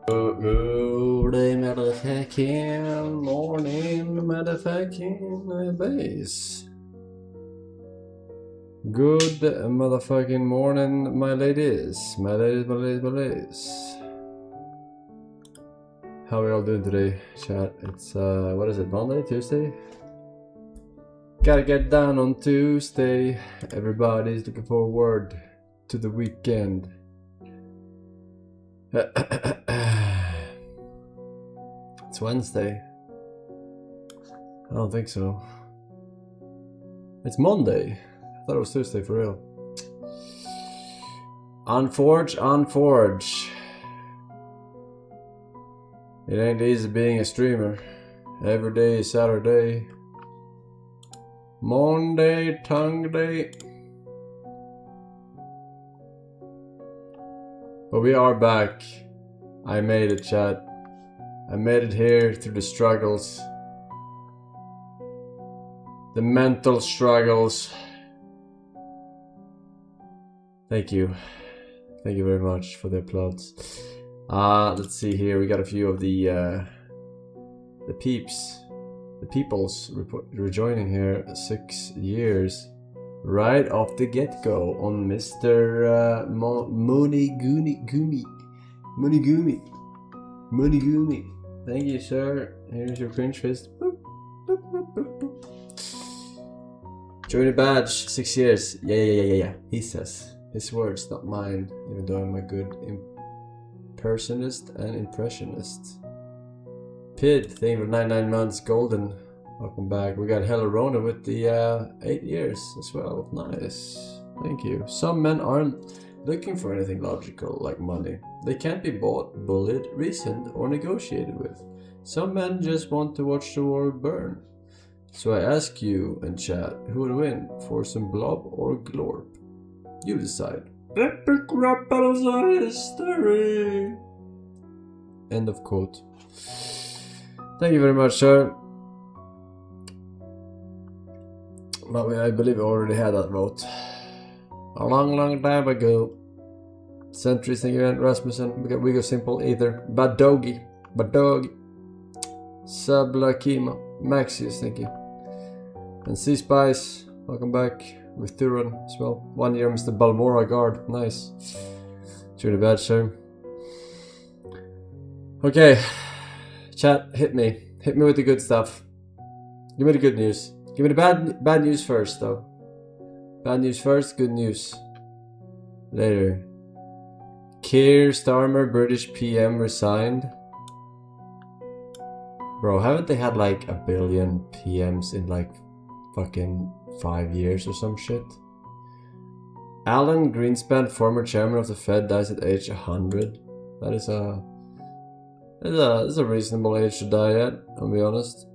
Good day, motherfucking morning, motherfucking base. Good motherfucking morning, my ladies. My ladies. How are we all doing today, chat? It's, what is it, Monday, Tuesday? Gotta get down on Tuesday. Everybody's looking forward to the weekend. It's Wednesday. I don't think so. It's Monday. I thought it was Tuesday for real. On Forge. It ain't easy being a streamer. Every day is Saturday. Monday, tongue day. But we are back. I made it, chat. I made it here through the struggles. The mental struggles. Thank you. Thank you very much for the applause. Let's see here. We got a few of the peoples rejoining here. 6 years. Right off the get-go on Mr. Monigumi. Thank you, sir. Here's your cringe fist. Boop, boop, boop, boop, boop. Join the badge, 6 years. Yeah. He says. His words, not mine. Even though I'm a good impersonist and impressionist. Pid, thank you for 99 months. Golden. Welcome back. We got Hellerona with the 8 years as well. Nice. Thank you. Some men aren't looking for anything logical like money. They can't be bought, bullied, reasoned, or negotiated with. Some men just want to watch the world burn. So I ask you in chat, who would win? Forsen Blob or Glorp? You decide. Epic rap battles are history. End of quote. Thank you very much, sir. But I believe we already had that vote. A long time ago. Centuries, thank you, Rasmussen. We go simple either. Badogi. Sablakima. Maxius, thank you. And C-Spice, welcome back. With Thuran as well. 1 year, Mr. Balmora Guard. Nice. During the badge, sir. Okay. Chat, hit me. Hit me with the good stuff. Give me the good news. Give me the bad news first, though. Bad news first, good news later. Keir Starmer, British PM, resigned. Bro, haven't they had like 1 billion PMs in like fucking 5 years or some shit? Alan Greenspan, former chairman of the Fed, dies at age 100. That is a reasonable age to die at, I'll be honest.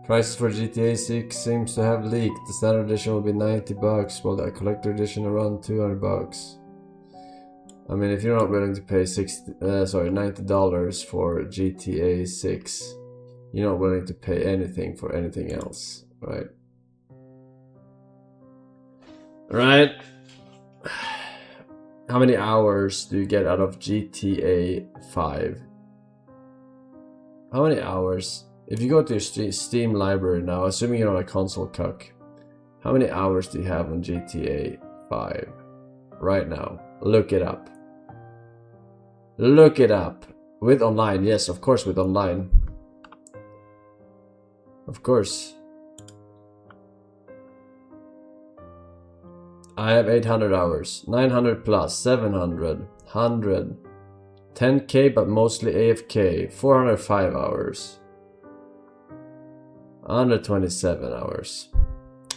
Prices for GTA 6 seems to have leaked. The standard edition will be $90, while the collector edition around $200. I mean, if you're not willing to pay $90 for GTA 6, you're not willing to pay anything for anything else, right? Right? How many hours do you get out of GTA 5? How many hours? If you go to your Steam library now, assuming you're not a console cuck, how many hours do you have on GTA 5 right now? Look it up. Look it up. With online, yes, of course, with online. Of course. I have 800 hours, 900 plus, 700, 100, 10k but mostly AFK, 405 hours. 127 hours,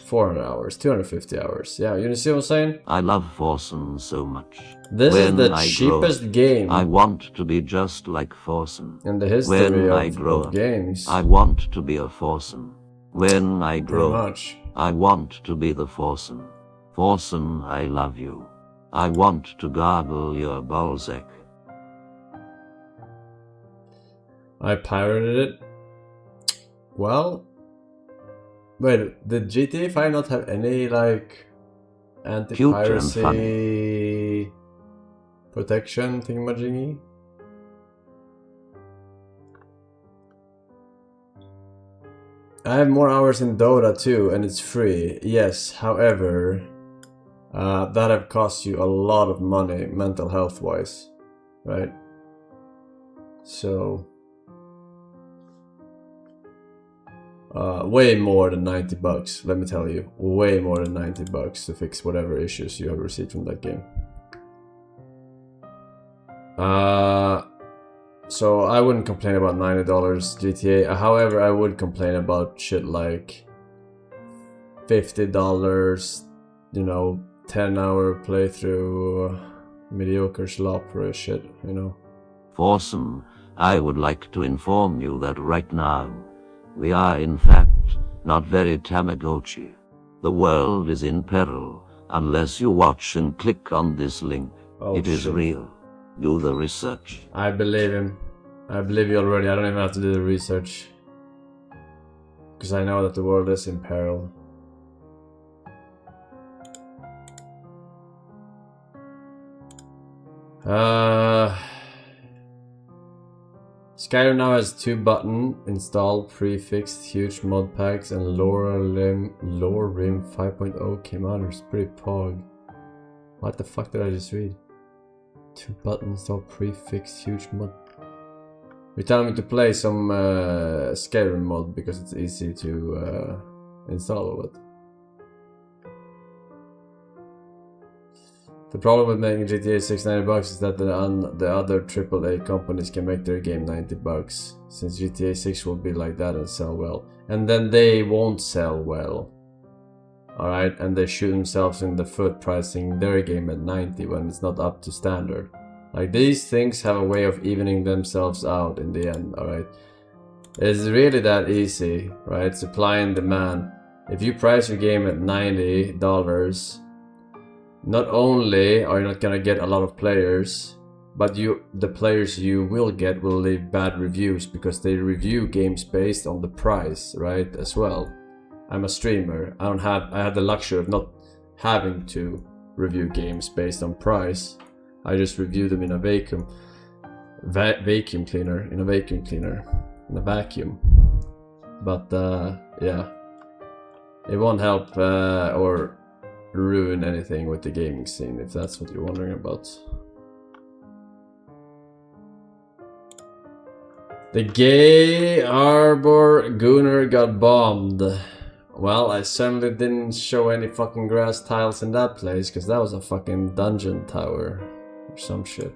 400 hours, 250 hours. Yeah, you see what I'm saying? I love Forsen so much. This is the cheapest game. I want to be just like Forsen. In the history of games. I want to be a Forsen. When I grow, much. I want to be the Forsen. Forsen, I love you. I want to gargle your Balzac. I pirated it. Well, wait, did GTA 5 not have any like anti-piracy protection thingamajiggy. I have more hours in Dota too, and it's free. Yes, however, that have cost you a lot of money, mental health wise, right? So, way more than 90 bucks. Let me tell you, way more than 90 bucks to fix whatever issues you have received from that game. So I wouldn't complain about $90 GTA. However, I would complain about shit like $50, you know, 10-hour playthrough, mediocre slopper shit, you know. Forsen, I would like to inform you that right now, we are in fact not very Tamagotchi. The world is in peril unless you watch and click on this link. Oh, it is shit. real. Do the research. I believe him. I believe you already. I don't even have to do the research. Because I know that the world is in peril. Skyrim now has 2-button install prefixed huge mod packs and Lore Rim 5.0 came out. It's pretty pog. What the fuck did I just read? 2-button install prefixed huge mod. You're telling me to play some Skyrim mod because it's easy to install with. The problem with making GTA 6 $90 bucks is that the other AAA companies can make their game $90, since GTA 6 will be like that and sell well. And then they won't sell well. Alright, and they shoot themselves in the foot pricing their game at 90 when it's not up to standard. Like, these things have a way of evening themselves out in the end, alright? It's really that easy, right? Supply and demand. If you price your game at $90, not only are you not gonna get a lot of players, but the players you will get will leave bad reviews because they review games based on the price, right? As well. I'm a streamer. I have the luxury of not having to review games based on price. I just review them in a vacuum cleaner. But yeah, it won't help or ruin anything with the gaming scene, if that's what you're wondering about. The gay Arbor Gunner got bombed. Well, I certainly didn't show any fucking grass tiles in that place, because that was a fucking dungeon tower or some shit.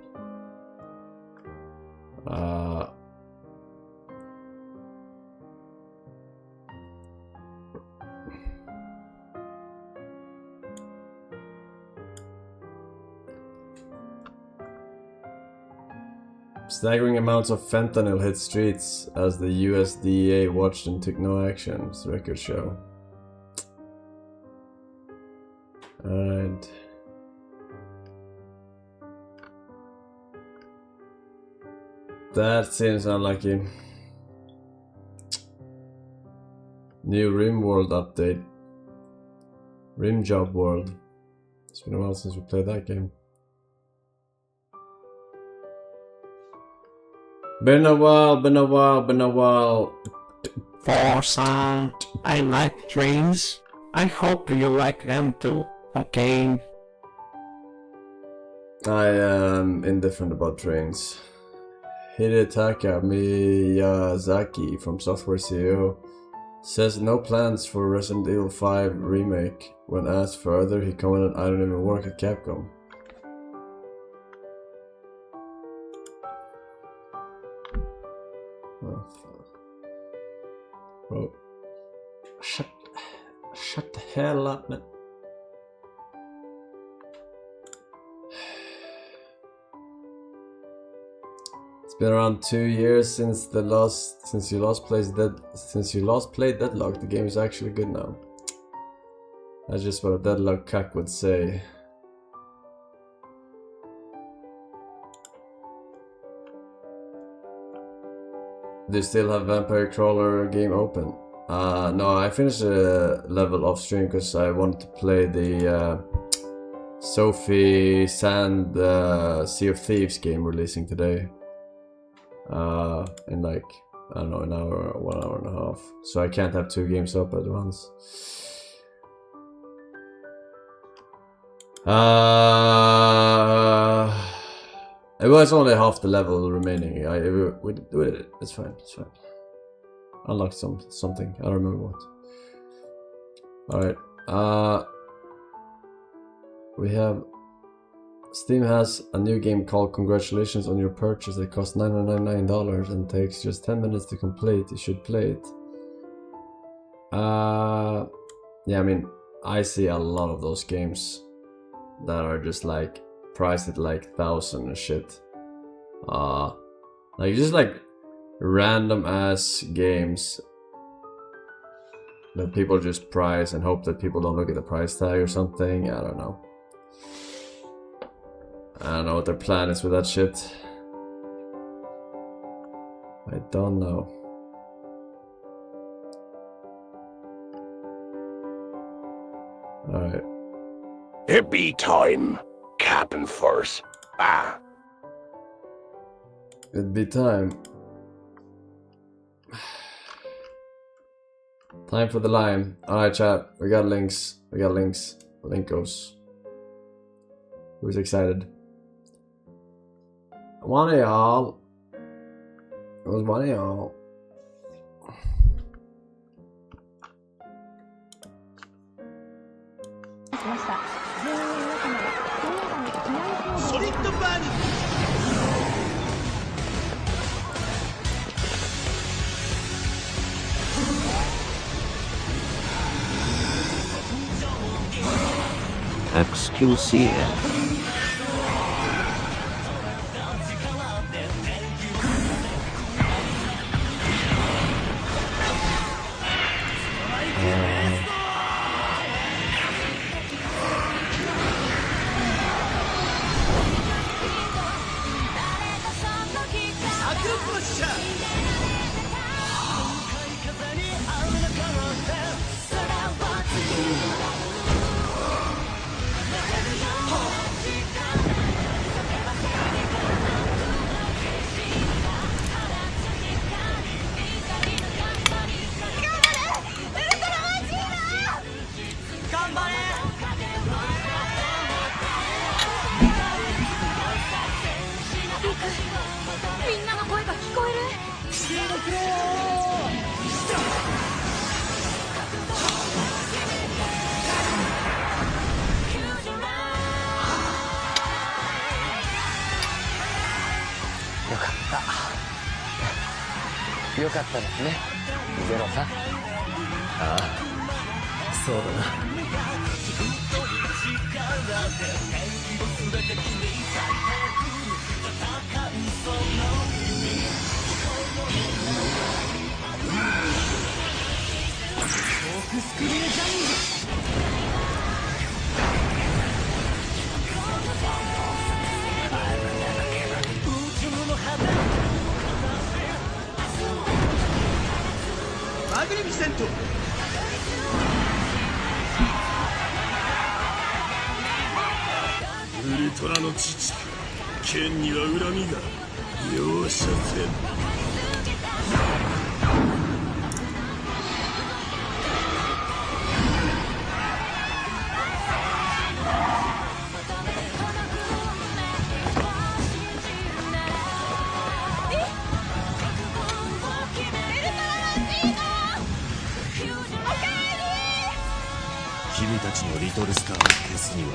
Staggering amounts of fentanyl hit streets as the USDA watched and took no action. It's a record show. Alright. That seems unlucky. New Rim World update. Rim Job World. It's been a while since we played that game. Been a while. Forsen, I like trains. I hope you like them too, okay? I am indifferent about trains. Hidetaka Miyazaki from Software CEO says no plans for Resident Evil 5 remake. When asked further, he commented, "I don't even work at Capcom." Bro, shut the hell up, man. It's been around 2 years since you last played Deadlock. The game is actually good now. That's just what a Deadlock cuck would say. Do you still have Vampire Crawler game open? No, I finished a level off stream because I wanted to play the Sophie Sand Sea of Thieves game releasing today. In like, I don't know, an hour or 1 hour and a half. So I can't have 2 games up at once. It was only half the level remaining. We did it. It's fine. It's fine. Unlocked something. I don't remember what. Alright. We have... Steam has a new game called Congratulations on Your Purchase. It costs $999 and takes just 10 minutes to complete. You should play it. Yeah, I mean, I see a lot of those games that are just like priced at like 1,000 and shit. Like just like random ass games that people just price and hope that people don't look at the price tag or something. I don't know. I don't know what their plan is with that shit. I don't know. Alright. It be time, Captain Force. It'd be time. Time for the line. Alright, chat. We got links. We got links. Linkos. Who's excited? One of y'all. It was one of y'all. XQCF.よかったですね、ゼロさん。ああ、そうだな。マグニフィセント。ウルトラの父、剣には恨みが容赦せん。君たちのリトルスターを消すには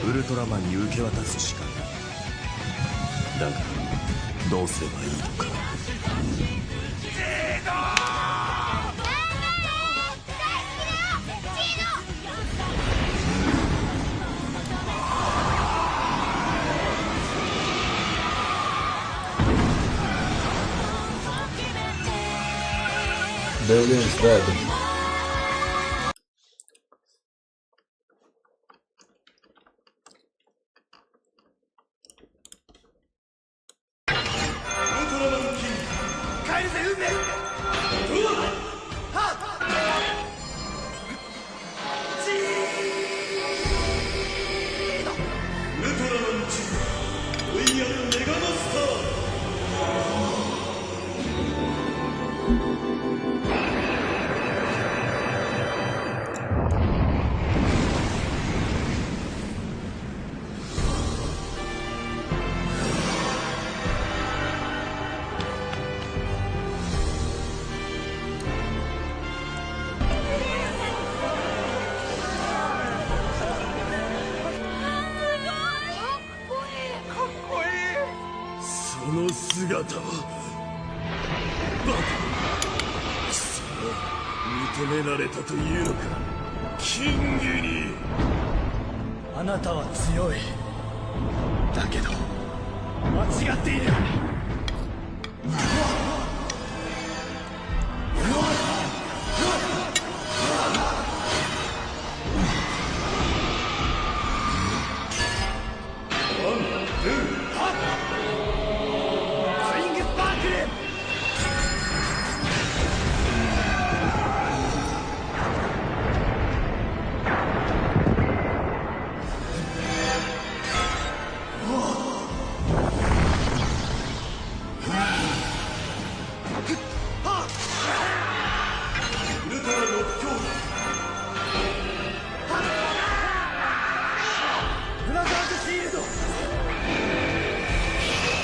ウルトラマンに受け渡すしかない。だがどうすればいいのか。Billion's dead. の姿はバカ。貴様認められたというのか、キングに。あなたは強い。だけど間違っている。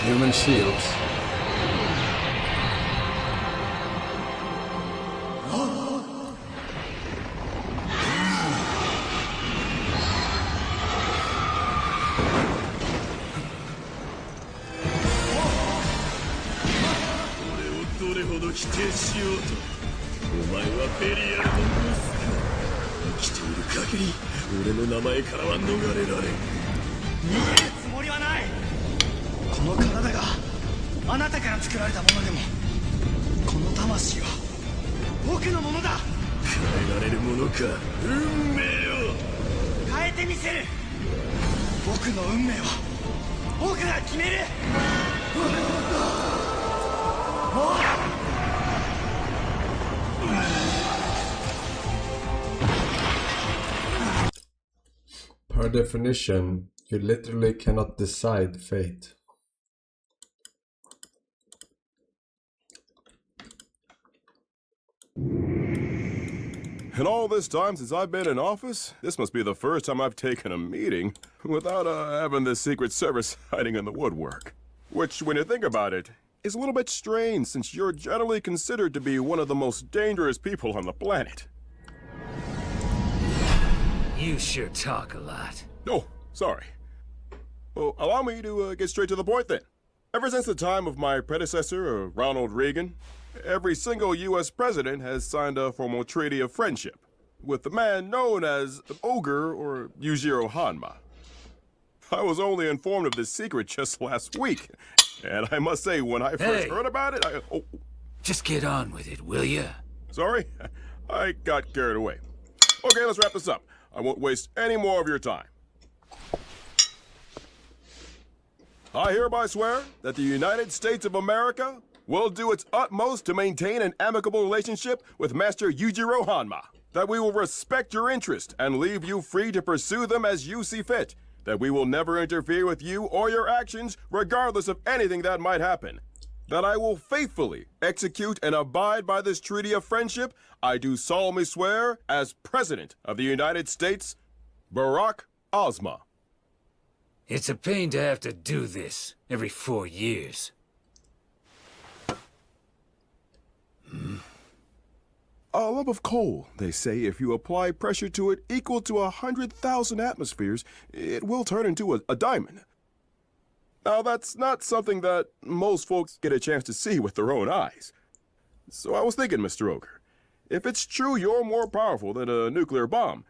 Human shields.俺をどれほど否定しようと、お前はベリアルの息子。生きている限り俺の名前からは逃れられん。逃げるつもりはない。この体があなたから作られたものでも、この魂は僕のものだ。変えられるものか、運命を変えてみせる。僕の運命は僕が決める。Per definition, you literally cannot decide fate. In all this time since I've been in office, this must be the first time I've taken a meeting without having the Secret Service hiding in the woodwork. Which, when you think about it, is a little bit strange since you're generally considered to be one of the most dangerous people on the planet. You sure talk a lot. Oh, sorry. Well, allow me to get straight to the point then. Ever since the time of my predecessor, Ronald Reagan, every single U.S. president has signed a formal treaty of friendship with the man known as Ogre or Yujiro Hanma. I was only informed of this secret just last week, and I must say, when I first heard about it, Just get on with it, will ya? Sorry, I got carried away. Okay, let's wrap this up. I won't waste any more of your time. I hereby swear that the United States of America will do its utmost to maintain an amicable relationship with Master Yujiro Hanma. That we will respect your interest and leave you free to pursue them as you see fit. That we will never interfere with you or your actions, regardless of anything that might happen. That I will faithfully execute and abide by this treaty of friendship, I do solemnly swear as President of the United States, Barack Obama. It's a pain to have to do this every 4 years. A lump of coal, they say, if you apply pressure to it equal to 100,000 atmospheres, it will turn into a diamond. Now, that's not something that most folks get a chance to see with their own eyes. So I was thinking, Mr. Ogre, if it's true you're more powerful than a nuclear bomb,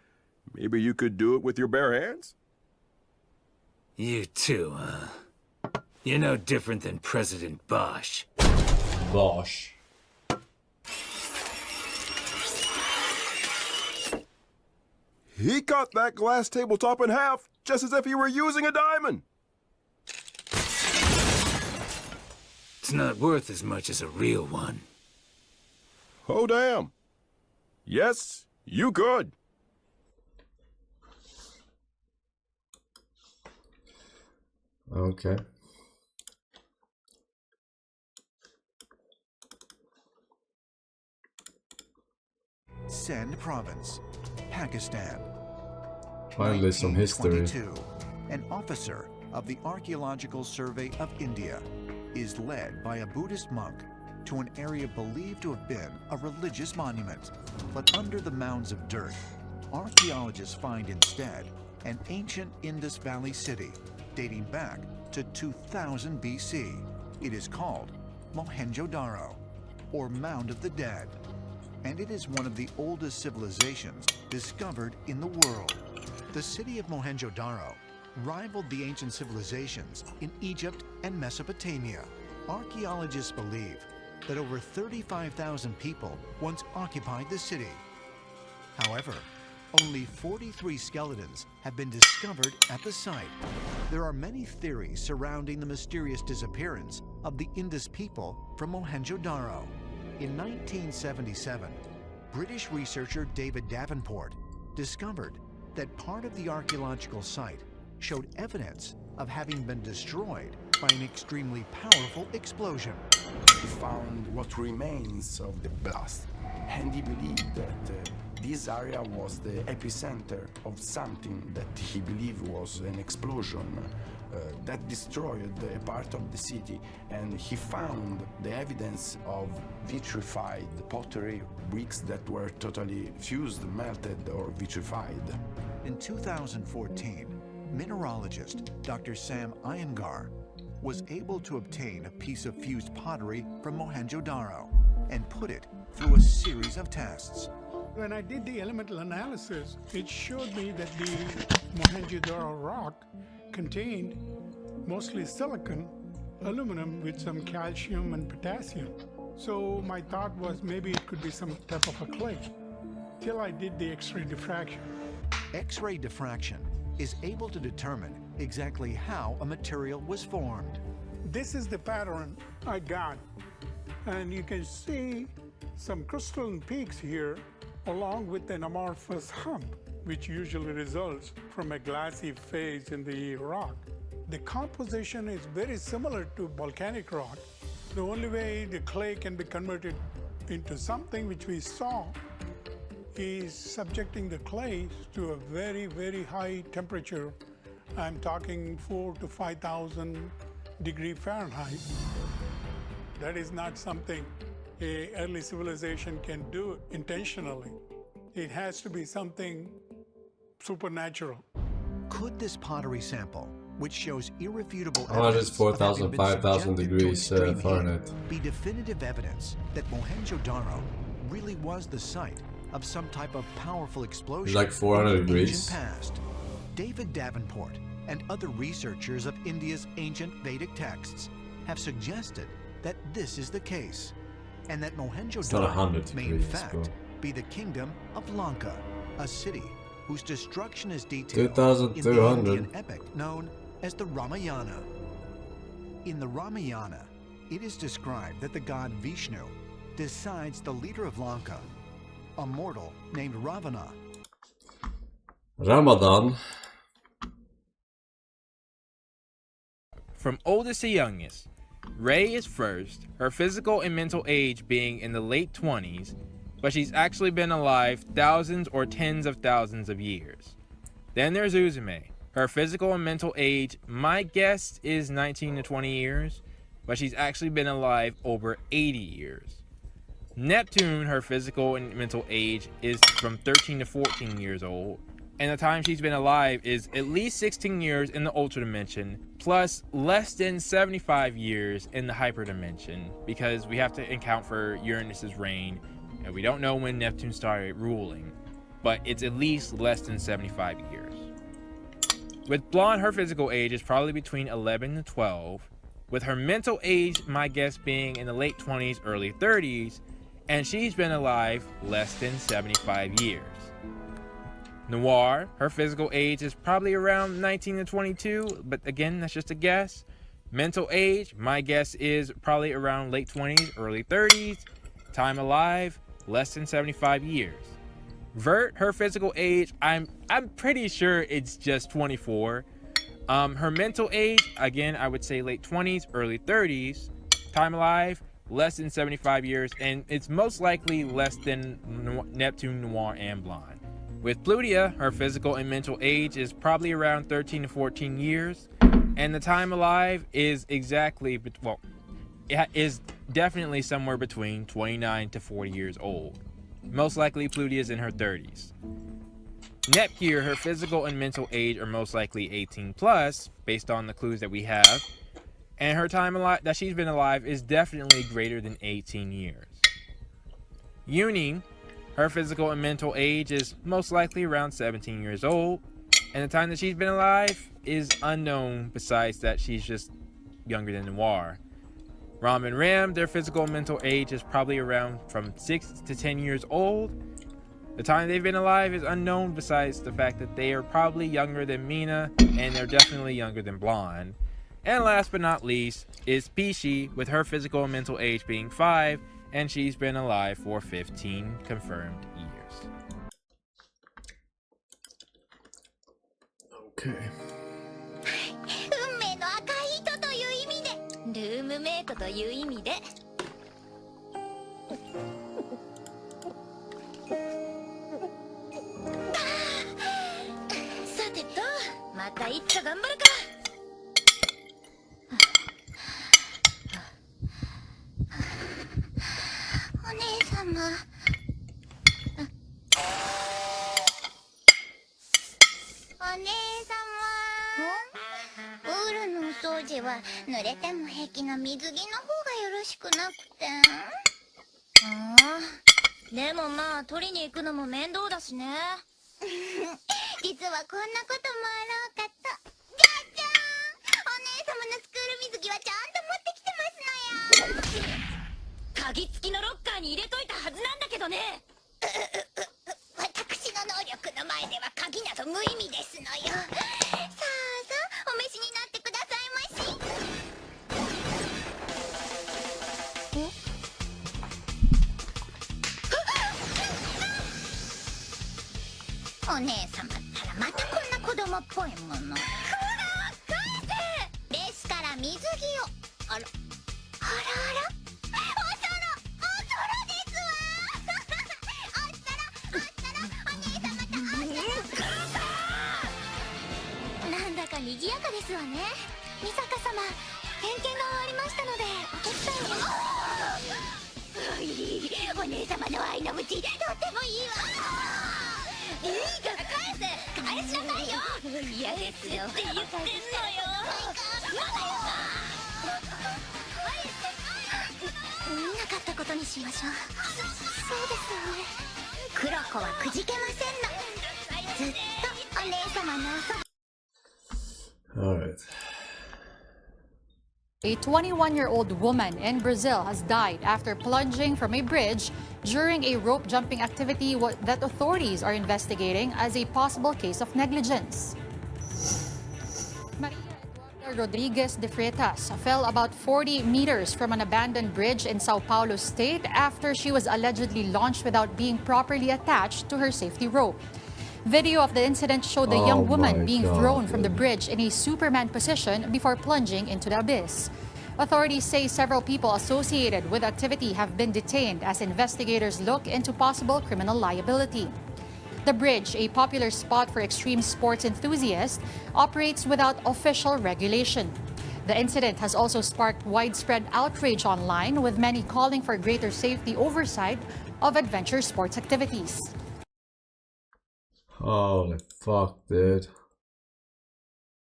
maybe you could do it with your bare hands? You too, huh? You're no different than President Bosch. Bosch. He cut that glass tabletop in half, just as if he were using a diamond. It's not worth as much as a real one. Oh, damn. Yes, you could. Okay. Sindh Province, Pakistan. Finally, some history. 1922, an officer of the Archaeological Survey of India is led by a Buddhist monk to an area believed to have been a religious monument. But under the mounds of dirt, archaeologists find instead an ancient Indus Valley city dating back to 2000 BC. It is called Mohenjo-Daro, or Mound of the Dead, and it is one of the oldest civilizations discovered in the world. The city of Mohenjo-Daro rivaled the ancient civilizations in Egypt and Mesopotamia. Archaeologists believe that over 35,000 people once occupied the city. However, only 43 skeletons have been discovered at the site. There are many theories surrounding the mysterious disappearance of the Indus people from Mohenjo-Daro. In 1977, British researcher David Davenport discovered that part of the archaeological site showed evidence of having been destroyed by an extremely powerful explosion. He found what remains of the blast, and he believed that this area was the epicenter of something that he believed was an explosion that destroyed a part of the city, and he found the evidence of vitrified pottery, bricks that were totally fused, melted, or vitrified. In 2014, mineralogist Dr. Sam Iyengar was able to obtain a piece of fused pottery from Mohenjo-Daro and put it through a series of tests. When I did the elemental analysis, it showed me that the Mohenjo-Daro rock contained mostly silicon, aluminum with some calcium and potassium. So my thought was maybe it could be some type of a clay, till I did the X-ray diffraction. X-ray diffraction is able to determine exactly how a material was formed. This is the pattern I got, and you can see some crystalline peaks here along with an amorphous hump, which usually results from a glassy phase in the rock. The composition is very similar to volcanic rock. The only way the clay can be converted into something which we saw is subjecting the clay to a very, very high temperature. I'm talking 4,000 to 5,000 degrees Fahrenheit. That is not something an early civilization can do intentionally. It has to be something supernatural. Could this pottery sample, which shows irrefutable Oh, it is evidence 4,000, of having been 5,000 subjected to degrees extreme Fahrenheit, heat, be definitive evidence that Mohenjo-Daro really was the site of some type of powerful explosion like 400 in the degrees. ancient past? David Davenport and other researchers of India's ancient Vedic texts have suggested that this is the case, and that Mohenjo-Daro may in fact be the kingdom of Lanka, a city whose destruction is detailed in the Indian epic known as the Ramayana. In the Ramayana, it is described that the god Vishnu decides the leader of Lanka, a mortal named Ravana. Ramadan. From oldest to youngest, Rey is first, her physical and mental age being in the late 20s, but she's actually been alive thousands or tens of thousands of years. Then there's Uzume. Her physical and mental age, my guess is 19 to 20 years, but she's actually been alive over 80 years. Neptune, her physical and mental age is from 13 to 14 years old, and the time she's been alive is at least 16 years in the Ultra Dimension, plus less than 75 years in the Hyper Dimension, because we have to account for Uranus's reign, and we don't know when Neptune started ruling, but it's at least less than 75 years. With Blonde, her physical age is probably between 11 to 12, with her mental age, my guess being in the late 20s, early 30s, and she's been alive less than 75 years. Noir, her physical age is probably around 19 to 22, but again, that's just a guess. Mental age, my guess is probably around late 20s, early 30s. Time alive, less than 75 years. Vert, her physical age, I'm pretty sure it's just 24. Her mental age, again, I would say late 20s, early 30s. Time alive, less than 75 years, and it's most likely less than Neptune, Noir, and Blonde. With Plutia, her physical and mental age is probably around 13 to 14 years, and the time alive is exactly, well, it is definitely somewhere between 29 to 40 years old. Most likely Plutia is in her 30s. Nepgear, her physical and mental age are most likely 18 plus, based on the clues that we have. and her time that she's been alive is definitely greater than 18 years. Uni, her physical and mental age is most likely around 17 years old, and the time that she's been alive is unknown, besides that she's just younger than Noir. Ram and Ram, their physical and mental age is probably around from 6 to 10 years old. The time they've been alive is unknown, besides the fact that they are probably younger than Mina, and they're definitely younger than Blonde. And last but not least is Pishi, with her physical and mental age being 5, and she's been alive for 15 confirmed years. Okay. 運命の赤い糸という意味で、ルームメイトという意味で。さてと、またいつか頑張るか。お姉様。お姉様。プールのお掃除は濡れても平気な水着の方がよろしくなくて。ああ、でもまあ取りに行くのも面倒だしね。実はこんなこともあろうかと。じゃじゃーん、お姉様のスクール水着はちゃんと持ってきてますのよ。鍵付きのロッカーに入れといたはずなんだけどね。私の能力の前では鍵など無意味ですのよ。さあさあ、お召しになってくださいまし。お姉様ったらまたこんな子供っぽいもの。返せ。ですから水着を。あらあらあら。賑やかですわね。美坂様、点検が終わりましたのでお手伝いを。お姉様の愛の無知、とってもいいわ。いいから返せ。返しなさいよ。嫌ですよって言ってんのよ。見なかったことにしましょう。そうですよね。黒子はくじけませんの。ずっとお姉様のおそば。Alright. A 21-year-old woman in Brazil has died after plunging from a bridge during a rope jumping activity that authorities are investigating as a possible case of negligence. Maria Eduarda Rodriguez de Freitas fell about 40 meters from an abandoned bridge in Sao Paulo state after she was allegedly launched without being properly attached to her safety rope. Video of the incident showed the young woman being thrown from the bridge in a Superman position before plunging into the abyss. Authorities say several people associated with the activity have been detained as investigators look into possible criminal liability. The bridge, a popular spot for extreme sports enthusiasts, operates without official regulation. The incident has also sparked widespread outrage online, with many calling for greater safety oversight of adventure sports activities. Holy fuck, dude.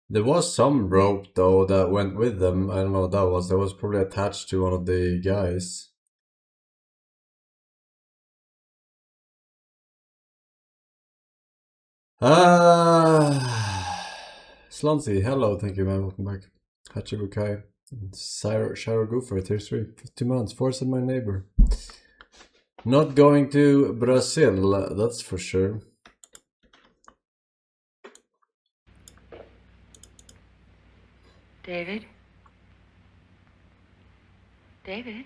There was some rope though that went with them. I don't know what that was. That was probably attached to one of the guys. Slancy, hello, thank you man, welcome back. Hachibukai. Shiro Goofer, tier 3, 50 months, Forsen my neighbor. Not going to Brazil, that's for sure. David? David?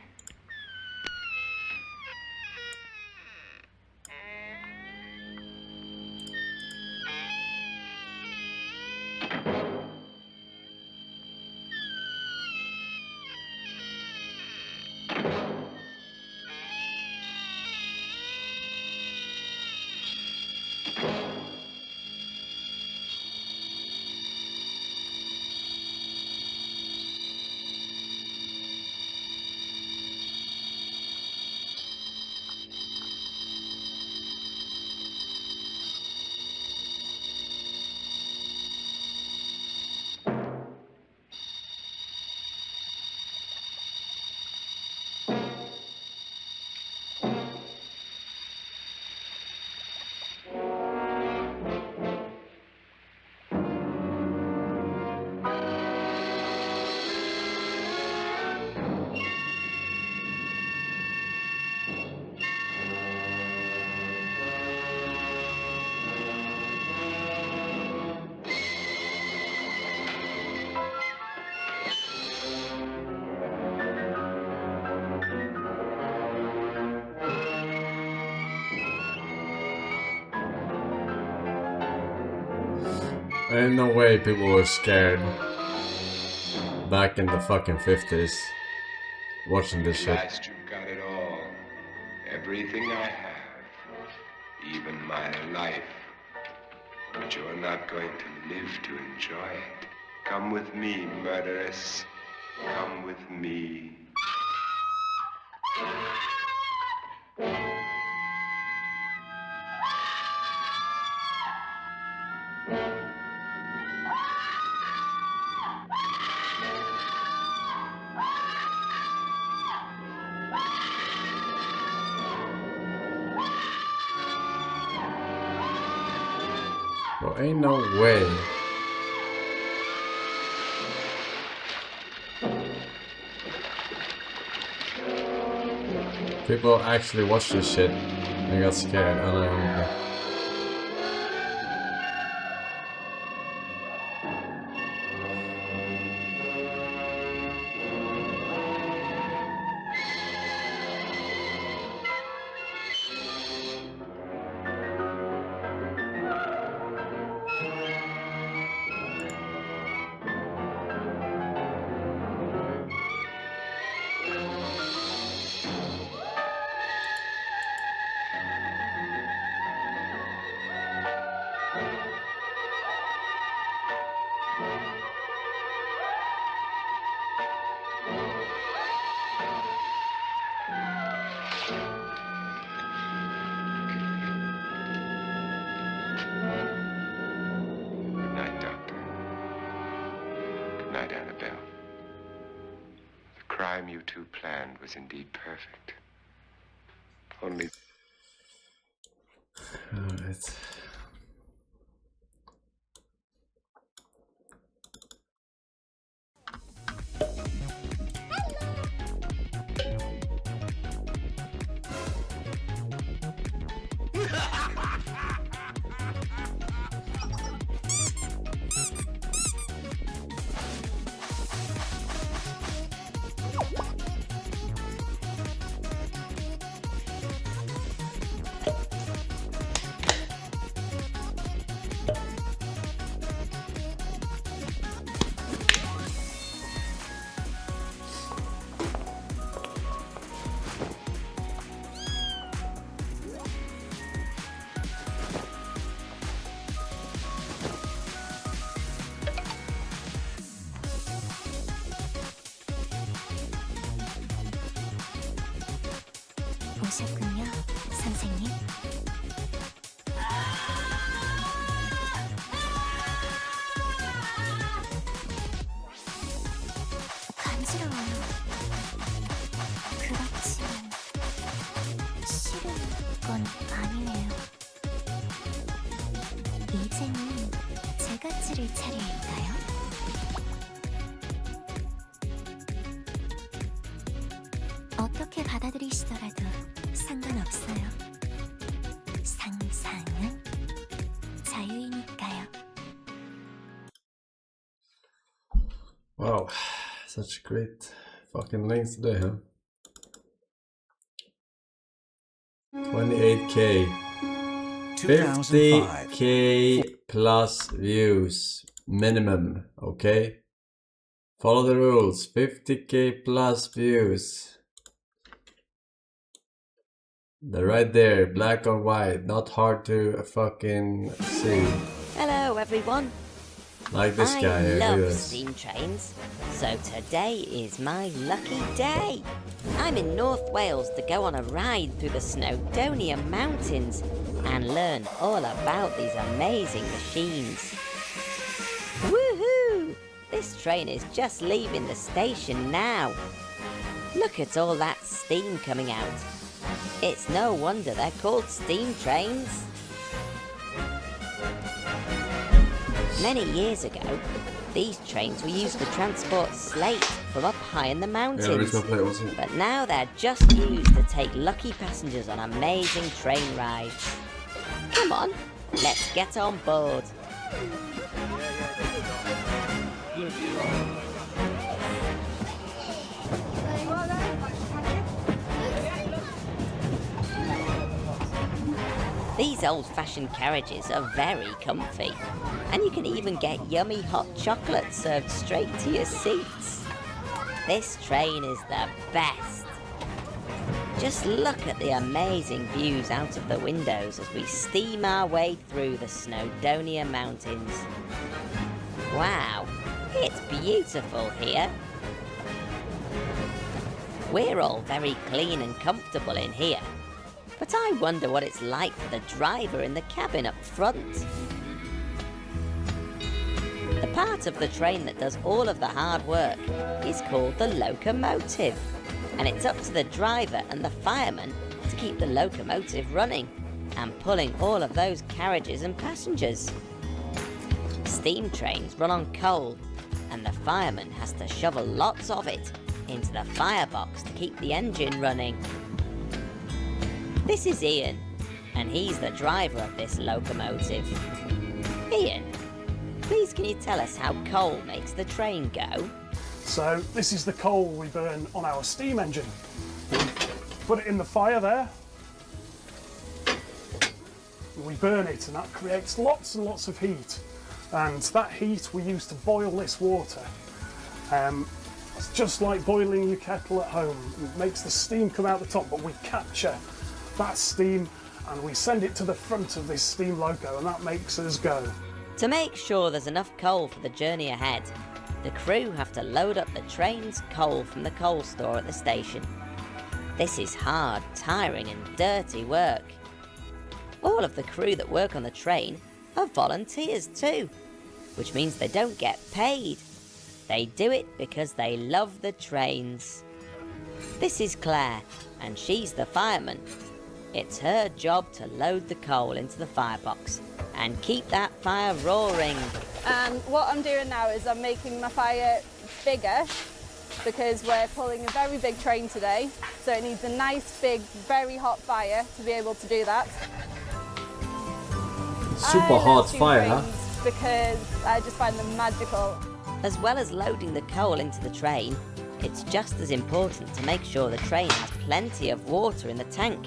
Ain't no way people were scared back in the fucking 50s watching this shit. At last you've got it all. Everything I have. Even my life. But you're not going to live to enjoy it. Come with me, murderess. Come with me. Well, ain't no way. People actually watched this shit and got scared. I don't know. You two planned was indeed perfect. Only... Alright. 오셨군요, 선생님. 간지러워요. 그렇지만 싫은 건 아니네요. 이제는 제가 찌를 차례일까요? 어떻게 받아들이시더라도 상관없어요. 상상은 자유이니까요. Wow, such great fucking links today, huh? 28k, 50k plus views minimum. Okay, follow the rules. 50k plus views. They're right there, black or white, not hard to fucking see. Hello everyone. Like this guy. I love steam trains, so today is my lucky day. I'm in North Wales to go on a ride through the Snowdonia Mountains and learn all about these amazing machines. Woohoo! This train is just leaving the station now. Look at all that steam coming out. It's no wonder they're called steam trains. Many years ago, these trains were used to transport slate from up high in the mountains. But now they're just used to take lucky passengers on amazing train rides. Come on, let's get on board. These old-fashioned carriages are very comfy, and you can even get yummy hot chocolate served straight to your seats. This train is the best. Just look at the amazing views out of the windows as we steam our way through the Snowdonia Mountains. Wow, it's beautiful here. We're all very clean and comfortable in here, but I wonder what it's like for the driver in the cabin up front. The part of the train that does all of the hard work is called the locomotive, and it's up to the driver and the fireman to keep the locomotive running and pulling all of those carriages and passengers. Steam trains run on coal, and the fireman has to shovel lots of it into the firebox to keep the engine running. This is Ian, and he's the driver of this locomotive. Ian, please can you tell us how coal makes the train go? So this is the coal we burn on our steam engine. Put it in the fire there. We burn it, and that creates lots and lots of heat. And that heat we use to boil this water. It's just like boiling your kettle at home. It makes the steam come out the top, but we capture that steam and we send it to the front of this steam loco, and that makes us go. To make sure there's enough coal for the journey ahead, the crew have to load up the train's coal from the coal store at the station. This is hard, tiring and dirty work. All of the crew that work on the train are volunteers too, which means they don't get paid. They do it because they love the trains. This is Claire, and she's the fireman. It's her job to load the coal into the firebox and keep that fire roaring. And what I'm doing now is I'm making my fire bigger because we're pulling a very big train today, so it needs a nice, big, very hot fire to be able to do that. Super hot fire. Because I just find them magical. As well as loading the coal into the train, it's just as important to make sure the train has plenty of water in the tank,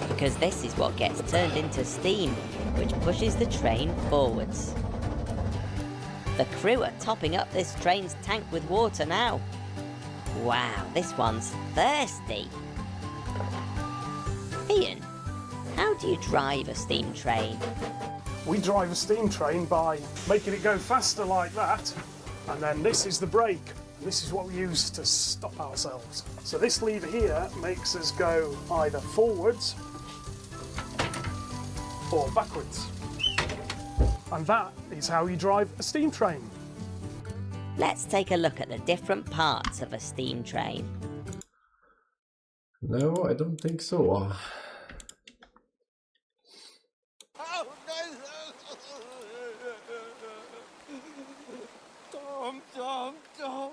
because this is what gets turned into steam, which pushes the train forwards. The crew are topping up this train's tank with water now. Wow, this one's thirsty. Ian, how do you drive a steam train? We drive a steam train by making it go faster like that, and then this is the brake, and this is what we use to stop ourselves. So this lever here makes us go either forwards or backwards. And that is how you drive a steam train. Let's take a look at the different parts of a steam train. No, I don't think so. Tom.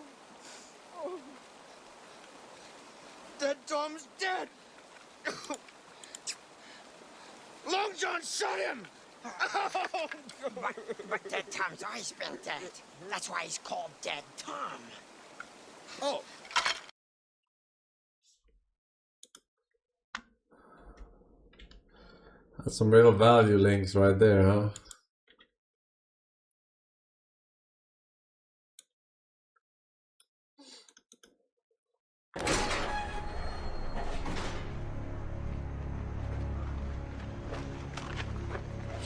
Dead Tom's dead. Long John shot him. But Dead Tom's always been dead. That's why he's called Dead Tom. Oh. That's some real value links right there, huh?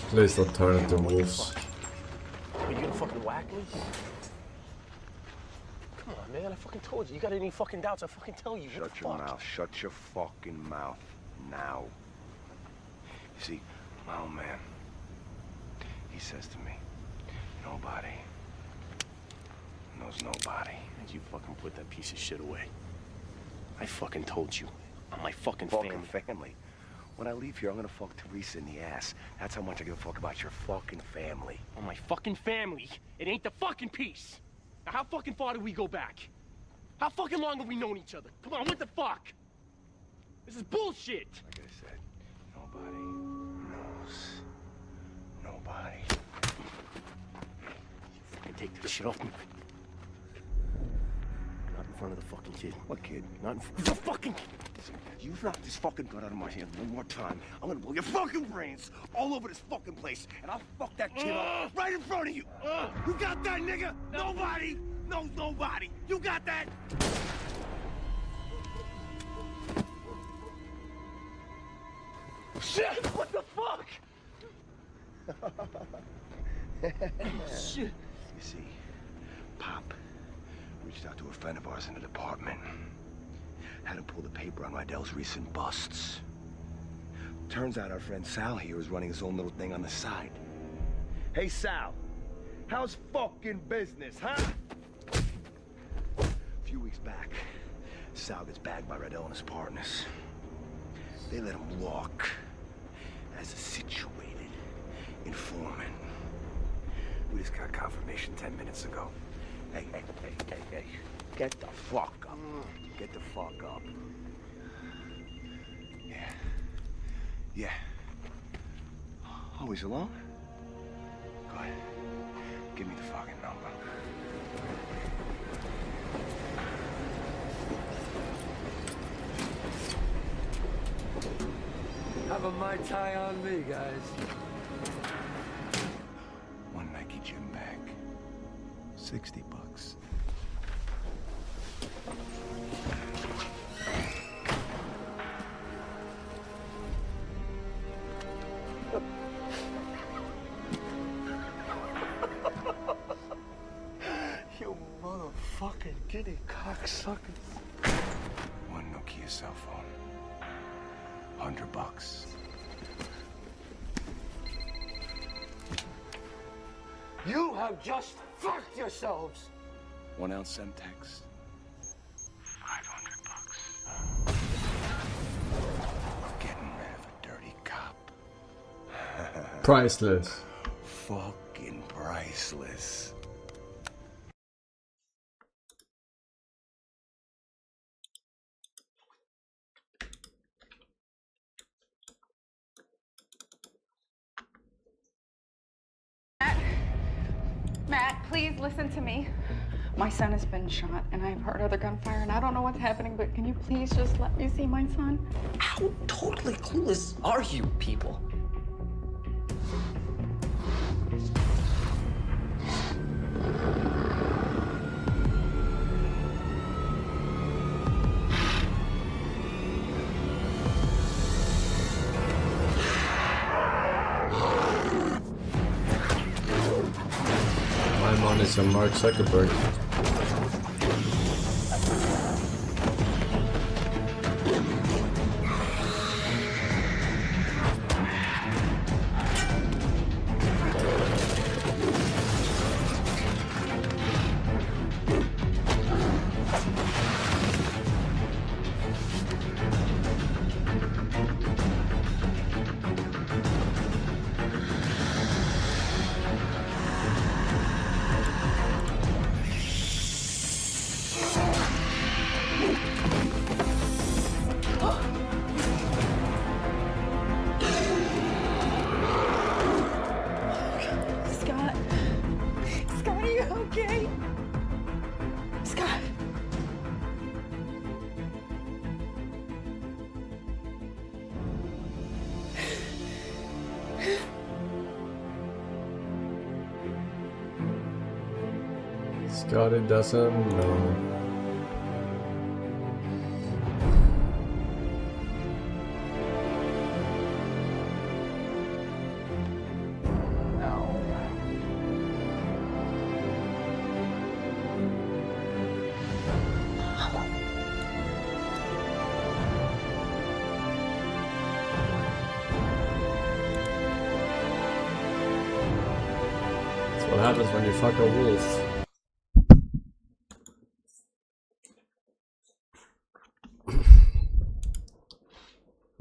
Please don't turn into wolves. Are you gonna fucking whack me? Come on, man. I fucking told you. You got any fucking doubts, I'll fucking tell you. Shut your mouth. Shut your fucking mouth. Now. You see, my old man, he says to me, nobody knows nobody. And you fucking put that piece of shit away. I fucking told you. I'm my fucking family. When I leave here, I'm gonna fuck Teresa in the ass. That's how much I give a fuck about your fucking family. Oh, my fucking family. It ain't the fucking piece. Now, how fucking far do we go back? How fucking long have we known each other? Come on, what the fuck? This is bullshit. Like I said, nobody knows nobody. You fucking take this shit off me. in front of the fucking kid. What kid? Not in front of the fucking kid. Listen, you knock this fucking gun out of my hand one more time, I'm gonna blow your fucking brains all over this fucking place, and I'll fuck that kid up right in front of you. You got that, nigga? Nobody. No, nobody. You got that? Shit! What the fuck? Shit. You see, Pop reached out to a friend of ours in the department. Had him pull the paper on Rydell's recent busts. Turns out our friend Sal here is running his own little thing on the side. Hey, Sal. How's fucking business, huh? A few weeks back, Sal gets bagged by Rydell and his partners. They let him walk as a situated informant. We just got confirmation 10 minutes ago. Hey. Get the fuck up. Get the fuck up. Yeah. Always alone? Good. Give me the fucking number. Have a Mai Tai on me, guys. One Nike gym bag. $60. You motherfucking guinea cocksucker. One Nokia cell phone. $100. You have just fucked yourselves. 1 ounce Semtex. $500. Getting rid of a dirty cop. Priceless. Fucking priceless. Matt, please listen to me. My son has been shot, and I've heard other gunfire, and I don't know what's happening, but can you please just let me see my son? How totally clueless are you people? My mom is a Mark Zuckerberg. Scotty doesn't know. That's what happens when you fuck a wolf.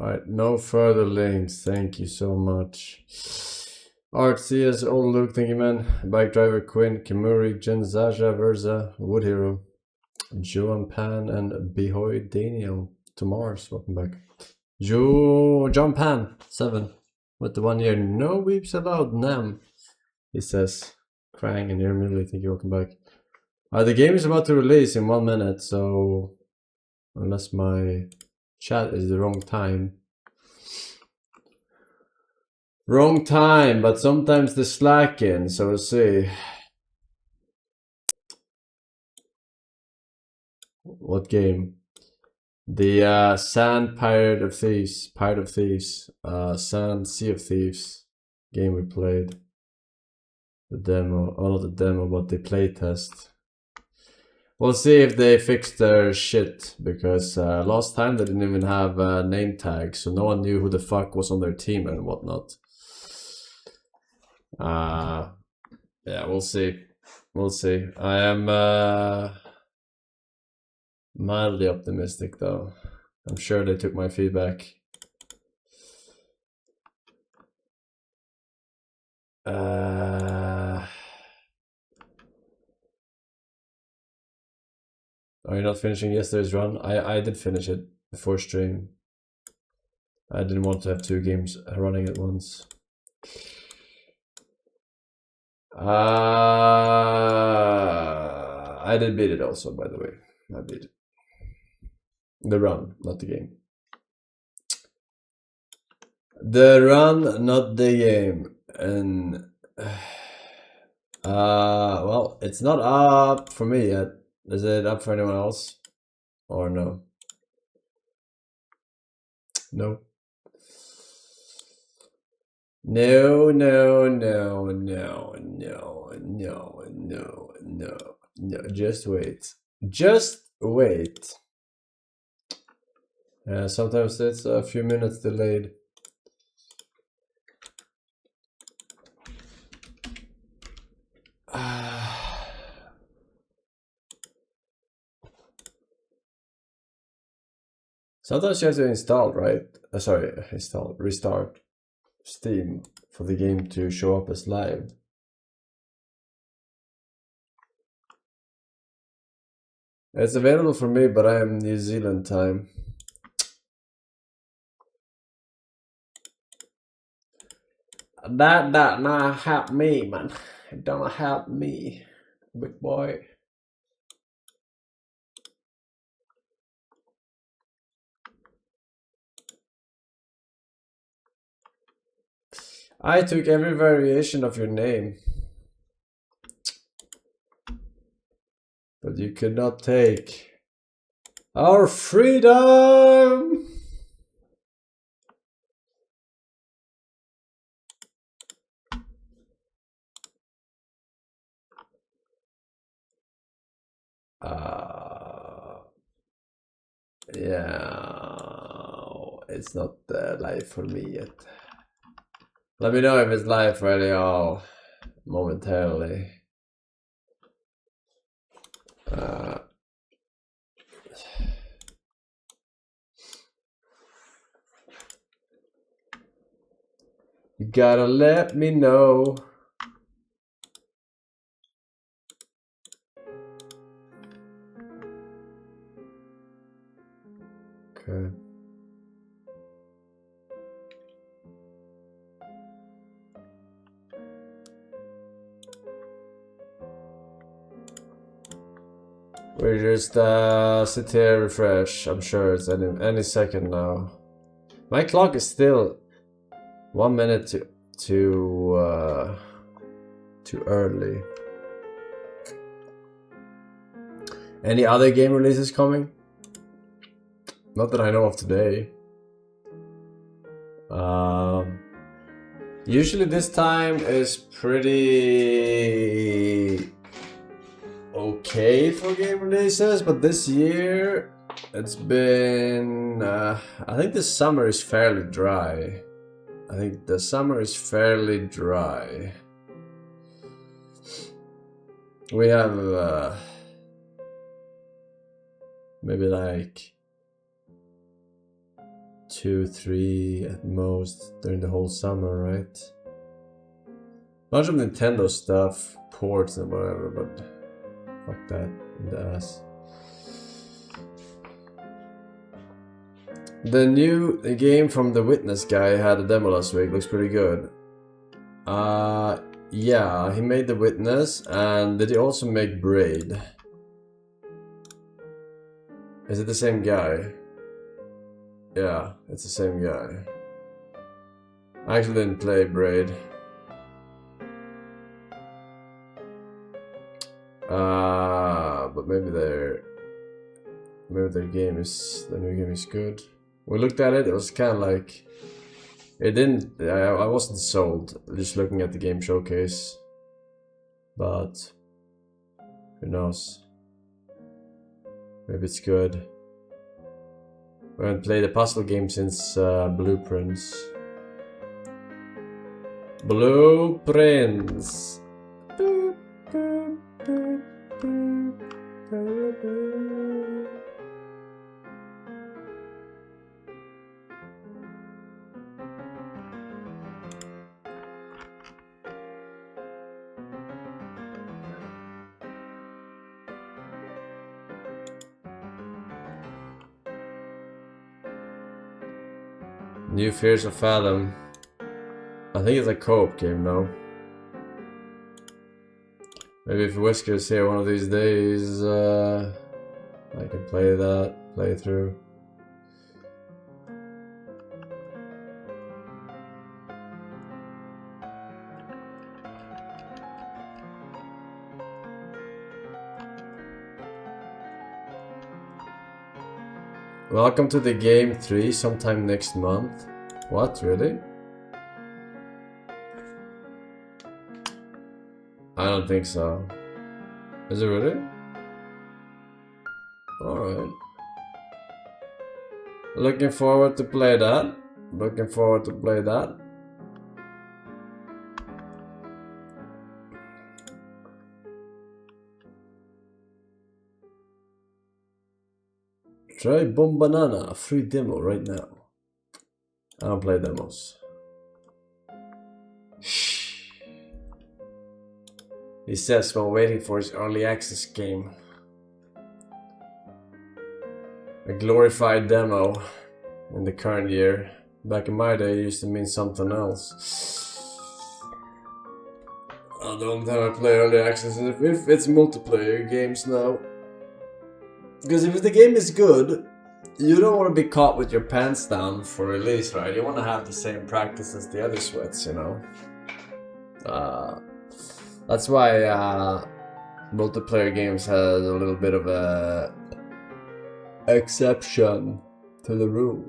Alright, no further links. Thank you so much. Art CS, Old Luke, thank you man. Bike Driver Quinn, Kimuri, Jen Zaja, Verza, Wood Hero, Joan Pan, and Behoy Daniel to Mars. Welcome back. John Pan 7 with the 1 year. No weeps allowed, Nam. He says, Krang and Ermili, thank you, welcome back. The game is about to release in 1 minute, so unless my chat is the wrong time. Wrong time, but sometimes they're slacking, so we'll see. What game? The Sand Pirate of Thieves, Sand Sea of Thieves game we played. The demo, not the demo, but the playtest. We'll see if they fixed their shit, because last time they didn't even have name tags, so no one knew who the fuck was on their team and whatnot. Yeah, we'll see. We'll see. I am mildly optimistic though. I'm sure they took my feedback. Are you not finishing yesterday's run? I did finish it before stream. I didn't want to have 2 games running at once. I did beat it also, by the way. I beat it. The run, not the game. The run, not the game. And well, it's not up for me yet. Is it up for anyone else? Or no? No. No, no, no, no, no, no, no, no, no. Just wait. Just wait. Sometimes it's a few minutes delayed. Sometimes you have to install, right? Restart Steam for the game to show up as live. It's available for me, but I am New Zealand time. That not help me, man. It don't help me, big boy. I took every variation of your name, but you could not take our freedom. Yeah, it's not live for me yet. Let me know if it's live ready momentarily. You gotta let me know. Okay. We just sit here, refresh. I'm sure it's any second now. My clock is still 1 minute too early. Any other game releases coming? Not that I know of today. Usually this time is pretty okay for game releases, but this year it's been I think the summer is fairly dry. We have maybe like 2, 3 at most during the whole summer, right? Bunch of Nintendo stuff, ports and whatever, but fuck that in the ass. The new game from The Witness guy had a demo last week, looks pretty good. Yeah, he made The Witness, and did he also make Braid? Is it the same guy? Yeah, it's the same guy. I actually didn't play Braid. But maybe their game is, the new game is good. We looked at it, it was kind of like, it didn't, I wasn't sold just looking at the game showcase, but who knows, maybe it's good. We haven't played a puzzle game since Blueprints. Blueprints. New Fears of Fathom. I think it's a co-op game now. Maybe if Wesker's here one of these days, I can play that, play through. Welcome to the game 3 sometime next month. What, really? I don't think so. Is it really? Alright. Looking forward to play that. Looking forward to play that. Try Bomb Banana, a free demo right now. I don't play demos. He says while waiting for his early access game. A glorified demo in the current year. Back in my day it used to mean something else. I don't have to play early access if it's multiplayer games now. Because if the game is good, you don't want to be caught with your pants down for release, right? You want to have the same practice as the other sweats, you know? That's why multiplayer games has a little bit of a exception to the rule.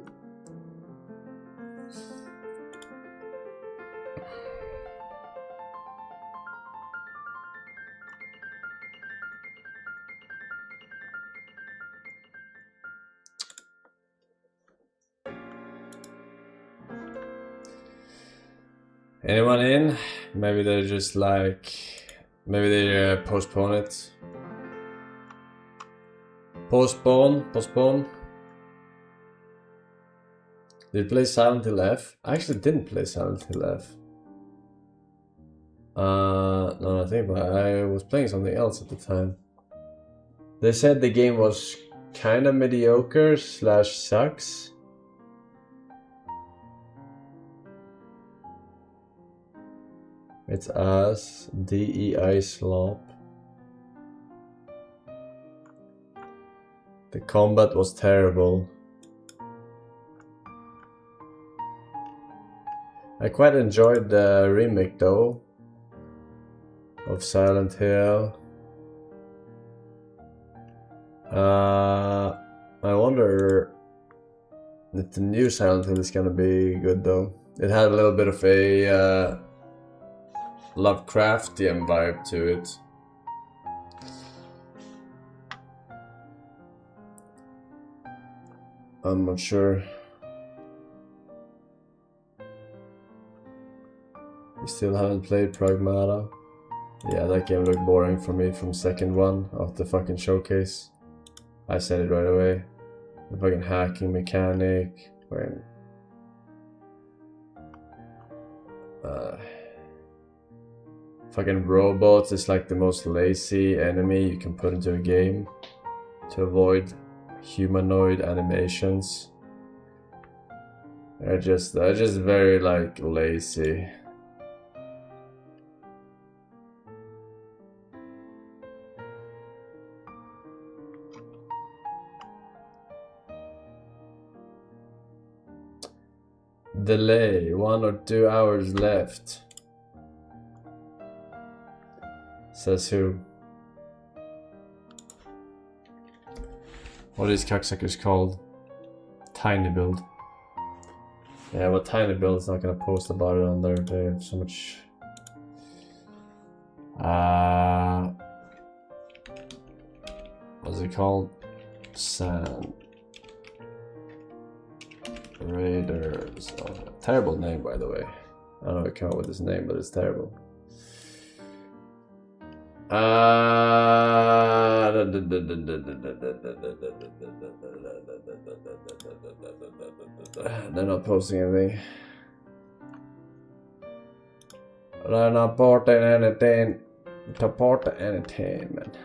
Anyone in? Maybe they're just like... Maybe they postpone it. Postpone. Did you play Silent Hill F? I actually didn't play Silent Hill F. No, I think about it. I was playing something else at the time. They said the game was kinda mediocre / sucks. It's ass, DEI slop. The combat was terrible. I quite enjoyed the remake though of Silent Hill. I wonder if the new Silent Hill is gonna be good though. It had a little bit of a Lovecraftian vibe to it. I'm not sure. You still haven't played Pragmata? Yeah, that game looked boring for me from second one of the fucking showcase. I said it right away. The fucking hacking mechanic. Fucking robots is like the most lazy enemy you can put into a game to avoid humanoid animations. They're just very like lazy. Delay, 1 or 2 hours left. Says who? What are these cocksuckers called? Tiny Build. Yeah, but Tiny Build is not gonna post about it on there. They have so much. What's it called? Sand Raiders. Oh, terrible name, by the way. I don't know how I came up with this name, but it's terrible. They're not posting anything. They're not porting anything. To port entertainment.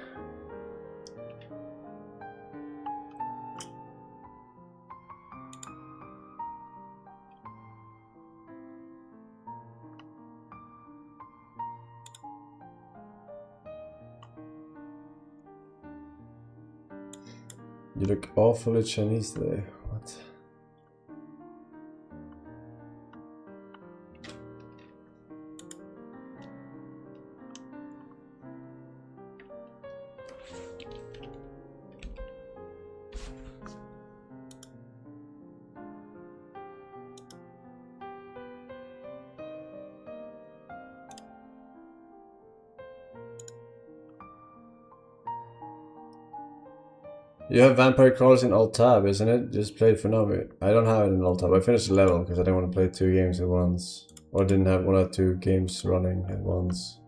You look awfully Chinese today. What? You have Vampire Crawlers in alt tab, isn't it? Just play it for now. I don't have it in alt tab. I finished the level because I didn't want to play 2 games at once. Or didn't have 1 or 2 games running at once.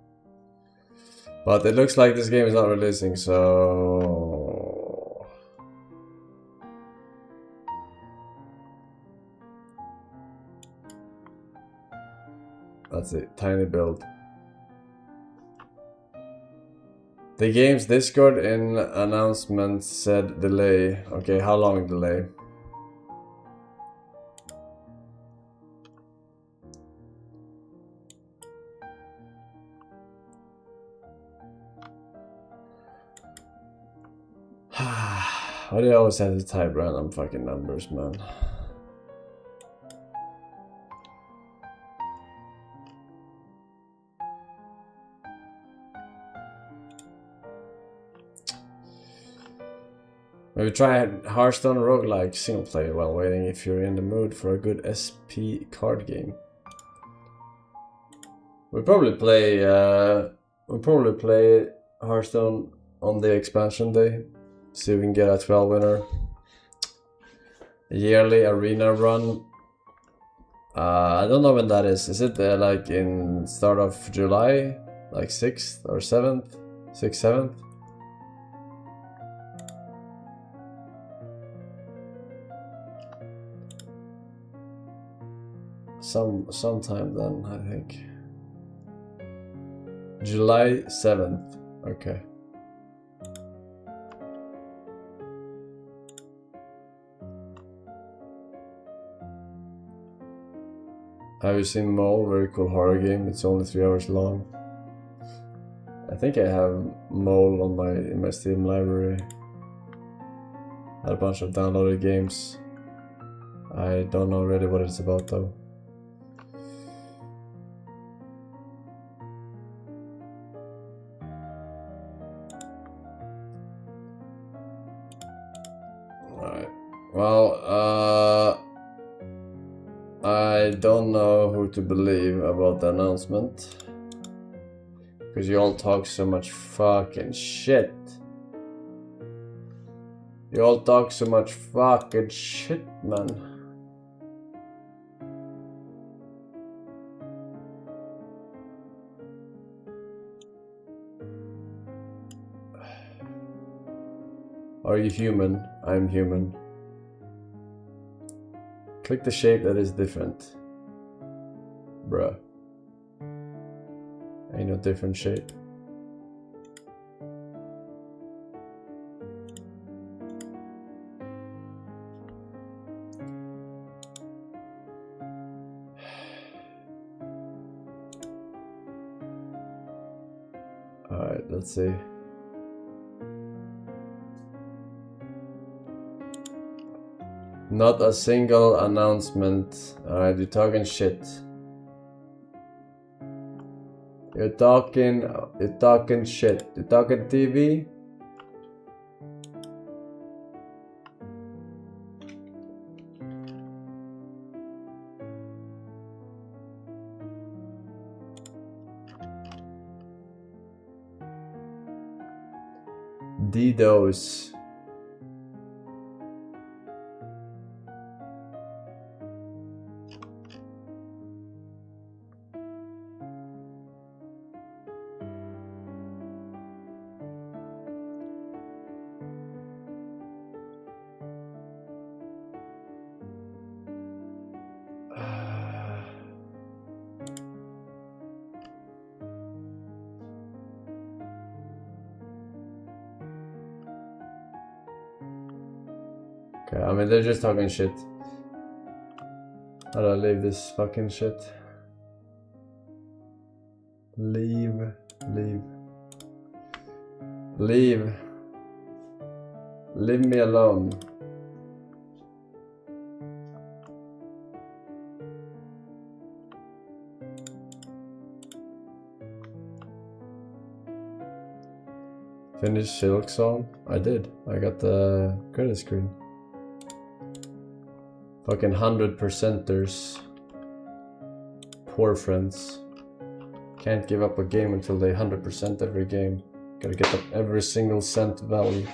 But it looks like this game is not releasing, so... That's it. Tiny Build. The game's Discord in announcement said delay. Okay, how long delay? Why do I always have to type random fucking numbers, man? Maybe try Hearthstone roguelike single player while waiting if you're in the mood for a good SP card game. We'll probably play Hearthstone on the expansion day. See if we can get a 12 winner. A yearly arena run. I don't know when that is. Is it like in start of July? Like 6th or 7th? 6th, 7th? Sometime then, I think. July 7th. Okay. Have you seen Mole? Very cool horror game. It's only 3 hours long. I think I have Mole on in my Steam library. Had a bunch of downloaded games. I don't know really what it's about though. Alright. Well, I don't know who to believe about the announcement. Because you all talk so much fucking shit. You all talk so much fucking shit, man. Are you human? I'm human. Click the shape that is different. Bruh. Ain't no different shape. Alright, let's see. Not a single announcement. Alright, you're talking shit. You're talking shit. You're talking TV? DDoS. Okay, I mean, they're just talking shit. How do I leave this fucking shit? Leave. Leave. Leave. Leave me alone. Finish Silk Song? I did. I got the credit screen. Fucking 100%ers. Poor friends. Can't give up a game until they 100% every game. Gotta get up every single cent value.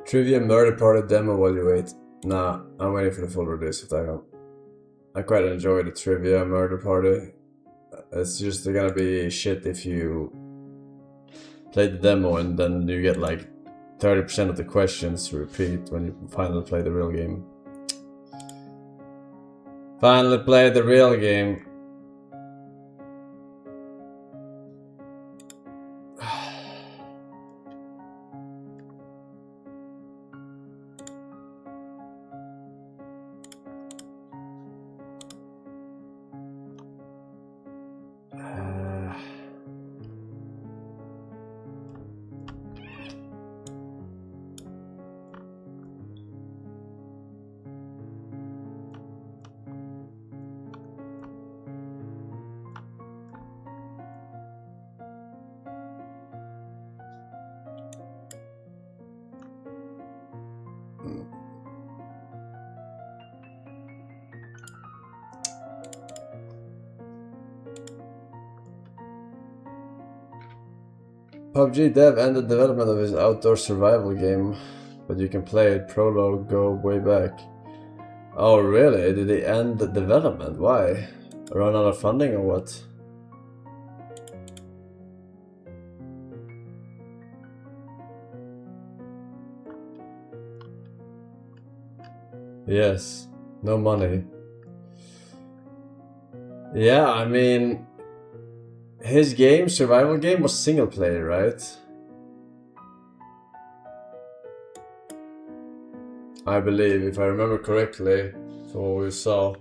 Trivia Murder Party demo while you wait. Nah, I'm waiting for the full release of that one. I quite enjoy the Trivia Murder Party. It's just gonna be shit if you play the demo and then you get like 30% of the questions to repeat when you finally play the real game. Finally play the real game. PUBG dev ended development of his outdoor survival game, but you can play it. Prologue go way back. Oh really? Did they end the development? Why? Run out of funding or what? Yes, no money. Yeah, I mean, his game, survival game, was single player, right? I believe, if I remember correctly, from what we saw.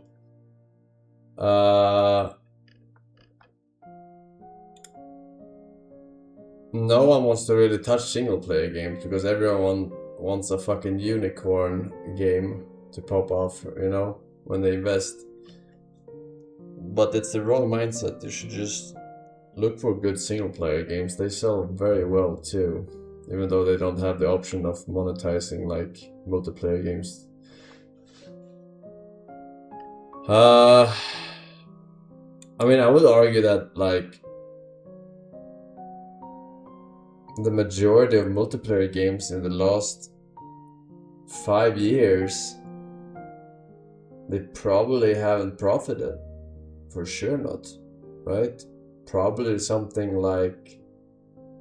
No one wants to really touch single player games because everyone wants a fucking unicorn game to pop off, you know, when they invest. But it's the wrong mindset. You should just look for good single player games. They sell very well too, even though they don't have the option of monetizing like multiplayer games. I mean, I would argue that like the majority of multiplayer games in the last 5 years, they probably haven't profited. For sure not, right? Probably something like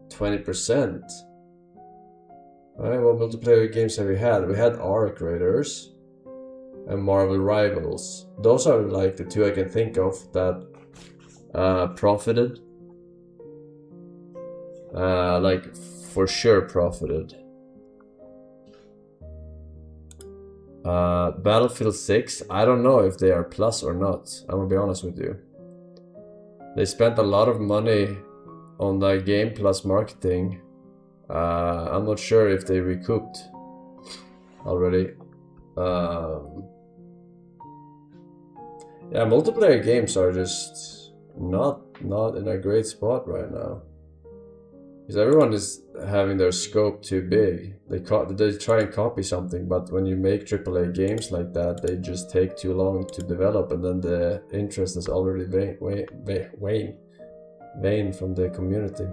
20%. Right, what multiplayer games have we had? We had Arc Raiders and Marvel Rivals. Those are like the two I can think of that profited. Like for sure profited. Battlefield 6, I don't know if they are plus or not. I'm gonna be honest with you. They spent a lot of money on that game plus marketing. I'm not sure if they recouped already. Yeah, multiplayer games are just not in a great spot right now. Because everyone is having their scope too big. They try and copy something, but when you make AAA games like that, they just take too long to develop, and then the interest is already wane from the community.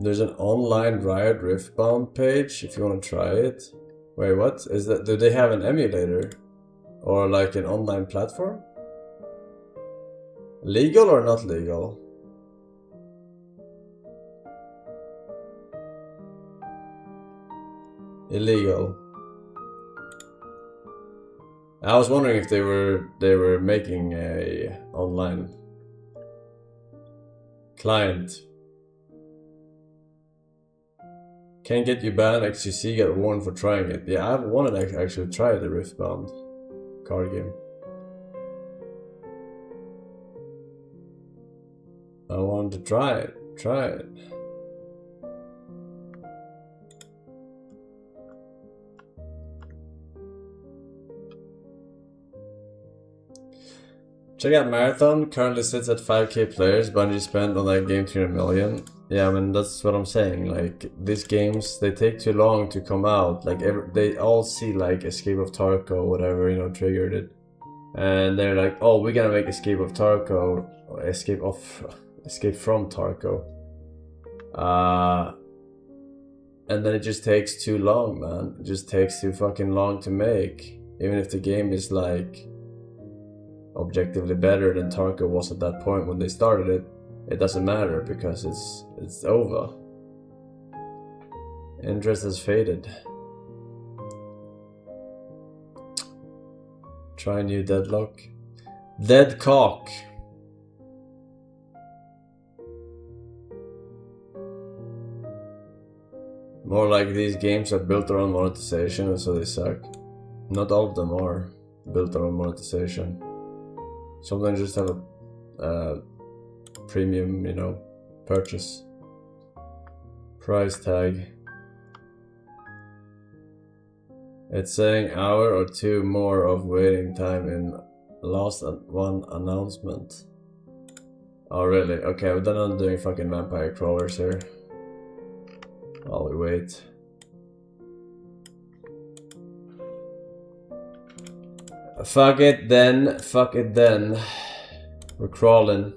There's an online Riot Riftbound page if you want to try it. Wait, what? Is that? Do they have an emulator? Or like an online platform? Legal or not legal? Illegal. I was wondering if they were making a online client. Can't get you banned, XQC got warned for trying it. Yeah, I wanted to actually try the Riftbound card game. I wanted to try it. Check out Marathon, currently sits at 5k players. Bungie spent on that game 300 million. Yeah, I mean, that's what I'm saying. Like, these games, they take too long to come out. Like, they all see, like, Escape of Tarkov, whatever, you know, triggered it. And they're like, oh, we're gonna make Escape of Tarkov, or Escape from Tarkov. And then it just takes too long, man. It just takes too fucking long to make. Even if the game is, like, objectively better than Tarkov was at that point when they started it, it doesn't matter because it's over. Interest has faded. Try new Deadlock. Dead cock. More like these games are built around monetization and so they suck. Not all of them are built around monetization. Some of them just have a premium, you know, purchase price tag. It's saying hour or two more of waiting time in last one announcement. Oh really? Okay, well then I'm doing fucking vampire crawlers here while we wait. Fuck it then. We're crawling.